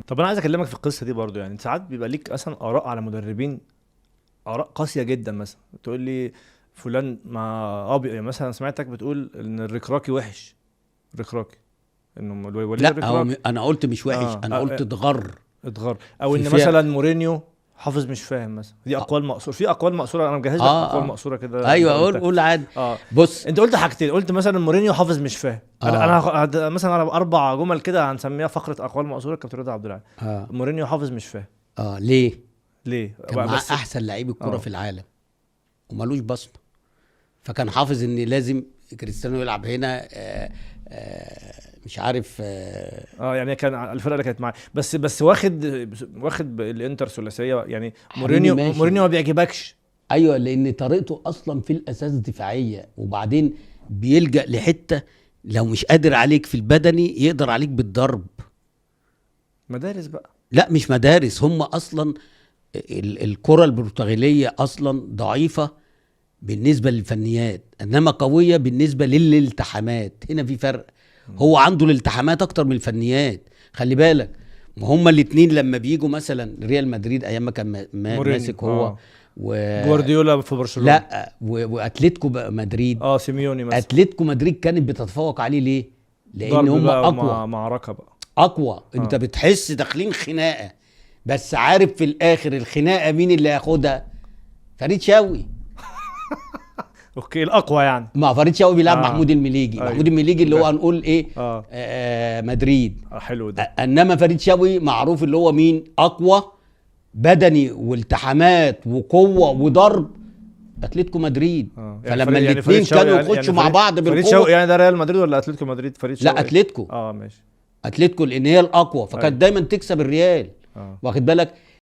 طب انا عايز اكلمك في القصه دي برضو، يعني ساعات بيبقى ليك مثلا اراء على مدربين، اراء قاسيه جدا، مثلا تقول لي فلان ما ابيض، يعني مثلا سمعتك بتقول ان الركراكي وحش، الركراكي انه وليد لا هو الركراكي انا قلت مش وحش، انا قلت اتغر اتغر، او في ان فئة. مثلا مورينيو حافظ مش فاهم مثلا. دي اقوال مقصوره، في اقوال مقصوره، انا مجهز لك اقوال اه مقصوره كده انت ايوه، قول قلتها. قول عادي. اه بص. انت قلت حاجتين، قلت مثلا مورينيو حافظ مش فاهم. انا اه مثلا على 4 جمل كده هنسميها فقره اقوال مقصوره كابتن رضا عبد العال. اه مورينيو حافظ مش فاهم. اه ليه؟ ليه كان معاه بس؟ احسن لعيب الكرة اه في العالم ومالوش بصمة، فكان حافظ ان لازم كريستيانو يلعب هنا. مش عارف. اه يعني كان الفرقه اللي كانت معاه، بس واخد الانتر ثلاثيه يعني. حبيبي مورينيو ماشي. ما بيعجبكش؟ ايوه، لان طريقته اصلا في الاساس دفاعيه، وبعدين بيلجأ لحته لو مش قادر عليك في البدني يقدر عليك بالضرب. مدارس بقى. لا مش مدارس، هم اصلا الكره البرتغاليه اصلا ضعيفه بالنسبه للفنيات، انما قويه بالنسبه للالتحامات. هنا في فرق. مم. هو عنده الالتحامات اكتر من الفنيات، خلي بالك. ما هما الاتنين لما بيجوا مثلا ريال مدريد ايام ما كان مورينيو ماسك هو و جوارديولا في برشلونه. لا واتلتيكو بقى مدريد. اه سيميوني مثلا. اتلتيكو مدريد كانت بتتفوق عليه ليه؟ لان ضرب هم بقى اقوى. معركه بقى. اقوى، انت اه بتحس داخلين خناقه، بس عارف في الاخر الخناقه مين اللي هياخدها؟ فريد شوقي. اوكي الاقوى يعني. مع فريد شوقي بيلعب اه محمود المليجي، محمود ايوه المليجي اللي هو ده. هنقول ايه؟ اه مدريد. حلو ده. انما فريد شوقي معروف اللي هو مين؟ اقوى بدني والتحامات وقوه وضرب، اتلتيكو مدريد. يعني فلما فريد، يعني فريد الاثنين شوقي، كانوا يعني يخشوا مع فريد، بعض فريد شوقي بالقوه. يعني ده ريال مدريد ولا اتلتيكو مدريد؟ فريد لا شوقي. اتلتيكو. اه ماشي. اتلتيكو لان هي الاقوى، فكانت ايوه دايما تكسب الريال. اه واخد بالك؟